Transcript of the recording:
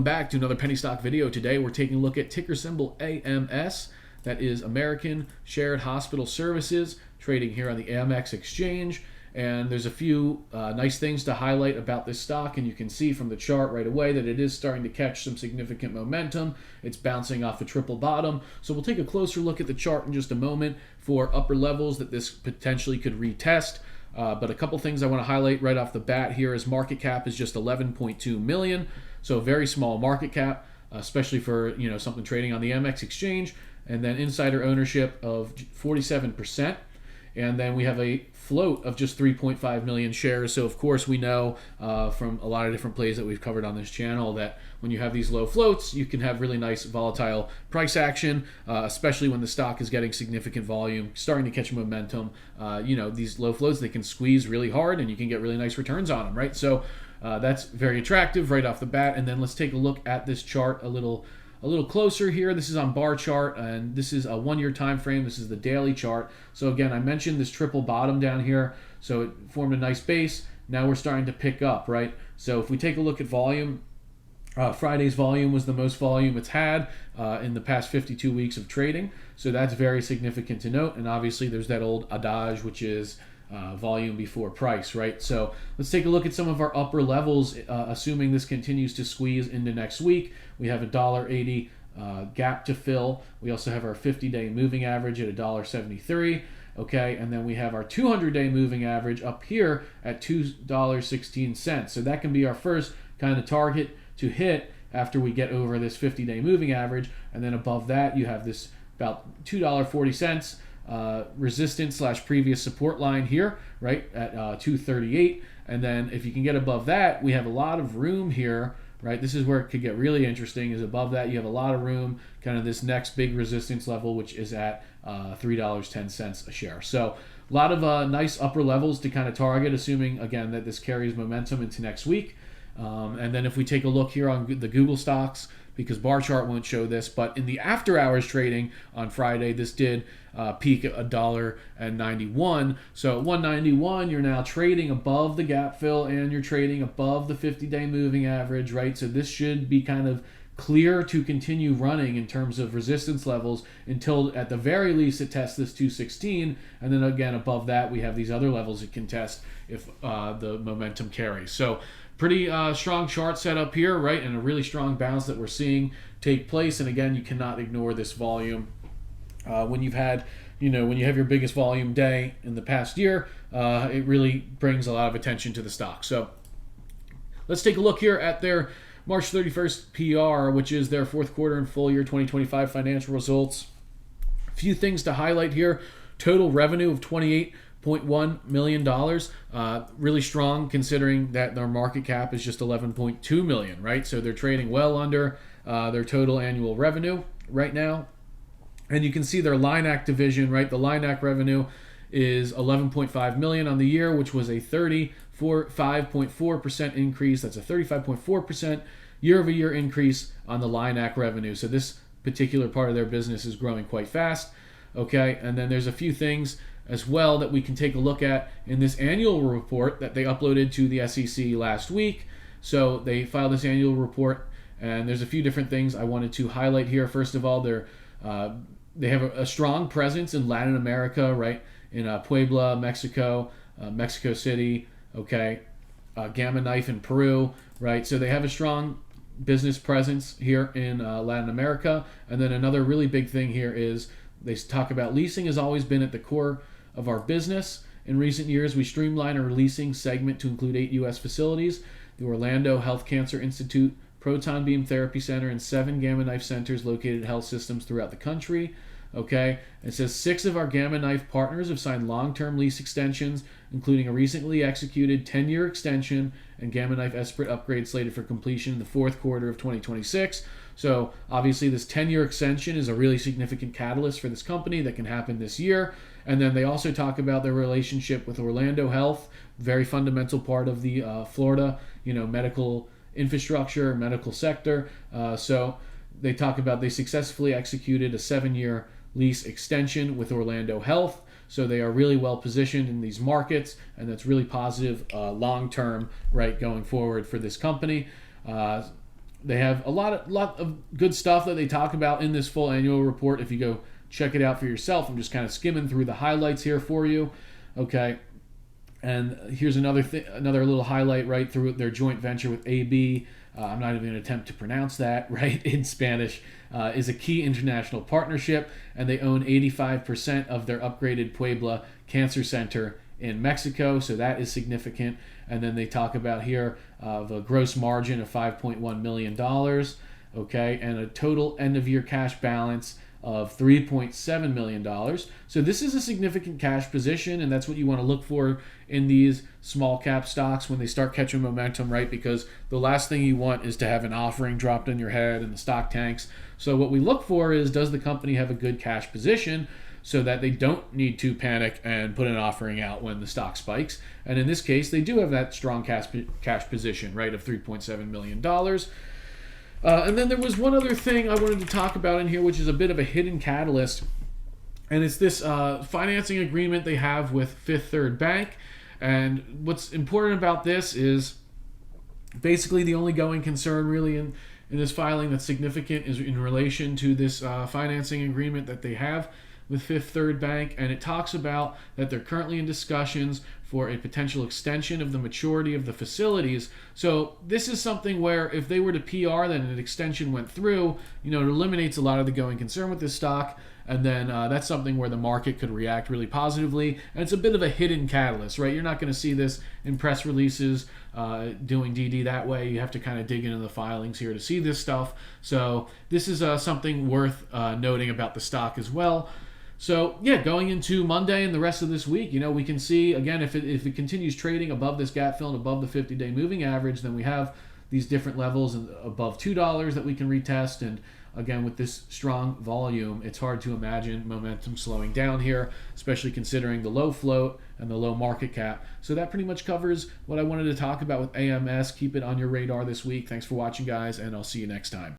Welcome back to another penny stock video. Today we're taking a look at ticker symbol AMS. That is American Shared Hospital Services, trading here on the AMEX exchange. And there's a few nice things to highlight about this stock, and you can see from the chart right away that it is starting to catch some significant momentum. It's bouncing off a triple bottom. So we'll take a closer look at the chart in just a moment for upper levels that this potentially could retest. But a couple things I want to highlight right off the bat here is market cap is just 11.2 million, so very small market cap, especially for something trading on the AMEX exchange. And then insider ownership of 47%, and then we have a float of just 3.5 million shares. So of course we know from a lot of different plays that we've covered on this channel that when you have these low floats, you can have really nice volatile price action, especially when the stock is getting significant volume, starting to catch momentum. These low floats, they can squeeze really hard and you can get really nice returns on them, right? So that's very attractive right off the bat. And then let's take a look at this chart a little closer here. This is on bar chart, and this is a 1 year time frame. This is the daily chart. So again, I mentioned this triple bottom down here, so it formed a nice base. Now we're starting to pick up, right? So if we take a look at volume, Friday's volume was the most volume it's had in the past 52 weeks of trading. So that's very significant to note. And obviously there's that old adage, which is volume before price, right? So let's take a look at some of our upper levels, assuming this continues to squeeze into next week. We have a $1.80 gap to fill. We also have our 50-day moving average at $1.73. Okay, and then we have our 200-day moving average up here at $2.16. So that can be our first kind of target to hit after we get over this 50-day moving average. And then above that, you have this about $2.40 resistance / previous support line here, right, at 238. And then if you can get above that, we have a lot of room here, right? This is where it could get really interesting, is above that you have a lot of room, kind of this next big resistance level, which is at $3.10 a share. So a lot of nice upper levels to kind of target, assuming again that this carries momentum into next week. And then if we take a look here on the Google stocks, because bar chart won't show this, but in the after hours trading on Friday, this did peak at $1.91. So at $1.91, you're now trading above the gap fill and you're trading above the 50-day moving average, right? So this should be kind of clear to continue running in terms of resistance levels until at the very least it tests this 216, and then again above that we have these other levels it can test if the momentum carries. So pretty strong chart set up here, right? And a really strong bounce that we're seeing take place. And again, you cannot ignore this volume. When you've had, when you have your biggest volume day in the past year, it really brings a lot of attention to the stock. So let's take a look here at their March 31st PR, which is their fourth quarter and full year 2025 financial results. A few things to highlight here. Total revenue of $28.1 million, really strong considering that their market cap is just 11.2 million, right? So they're trading well under their total annual revenue right now. And you can see their LINAC division, right? The LINAC revenue is 11.5 million on the year, which was a 35.4% increase. That's a 35.4% year-over-year increase on the LINAC revenue. So this particular part of their business is growing quite fast. Okay, and then there's a few things as well that we can take a look at in this annual report that they uploaded to the SEC last week. So they filed this annual report, and there's a few different things I wanted to highlight here. First of all, they have a strong presence in Latin America, right? In Puebla, Mexico, Mexico City, okay, Gamma Knife in Peru, right? So they have a strong business presence here in Latin America. And then another really big thing here is they talk about leasing has always been at the core of our business. In recent years, we streamlined our leasing segment to include 8 U.S. facilities: the Orlando Health Cancer Institute, Proton Beam Therapy Center, and 7 Gamma Knife centers located at health systems throughout the country. Okay, it says 6 of our Gamma Knife partners have signed long-term lease extensions, including a recently executed 10-year extension and Gamma Knife Esprit upgrade slated for completion in the fourth quarter of 2026. So obviously this 10-year extension is a really significant catalyst for this company that can happen this year. And then they also talk about their relationship with Orlando Health, very fundamental part of the Florida, medical infrastructure, medical sector. So they talk about they successfully executed a 7-year lease extension with Orlando Health. So they are really well positioned in these markets, and that's really positive long-term, right, going forward for this company. They have a lot of good stuff that they talk about in this full annual report. If you go check it out for yourself, I'm just kind of skimming through the highlights here for you. Okay. And here's another little highlight right through their joint venture with AB. I'm not even going to attempt to pronounce that, right, in Spanish, is a key international partnership, and they own 85% of their upgraded Puebla Cancer Center in Mexico, so that is significant. And then they talk about here of a gross margin of $5.1 million, okay, and a total end-of-year cash balance of $3.7 million. So this is a significant cash position, and that's what you want to look for in these small cap stocks when they start catching momentum, right? Because the last thing you want is to have an offering dropped on your head and the stock tanks. So what we look for is, does the company have a good cash position so that they don't need to panic and put an offering out when the stock spikes? And in this case, they do have that strong cash position, right, of $3.7 million. And then there was one other thing I wanted to talk about in here, which is a bit of a hidden catalyst, and it's this financing agreement they have with Fifth Third Bank. And what's important about this is basically the only going concern really in this filing that's significant is in relation to this financing agreement that they have with Fifth Third Bank, and it talks about that they're currently in discussions for a potential extension of the maturity of the facilities. So this is something where if they were to PR that an extension went through, it eliminates a lot of the going concern with this stock, and then that's something where the market could react really positively. And it's a bit of a hidden catalyst, right? You're not going to see this in press releases doing DD that way. You have to kind of dig into the filings here to see this stuff. So this is something worth noting about the stock as well. So yeah, going into Monday and the rest of this week, we can see again if it continues trading above this gap fill and above the 50-day moving average, then we have these different levels above $2 that we can retest. And again, with this strong volume, it's hard to imagine momentum slowing down here, especially considering the low float and the low market cap. So that pretty much covers what I wanted to talk about with AMS. Keep it on your radar this week. Thanks for watching, guys, and I'll see you next time.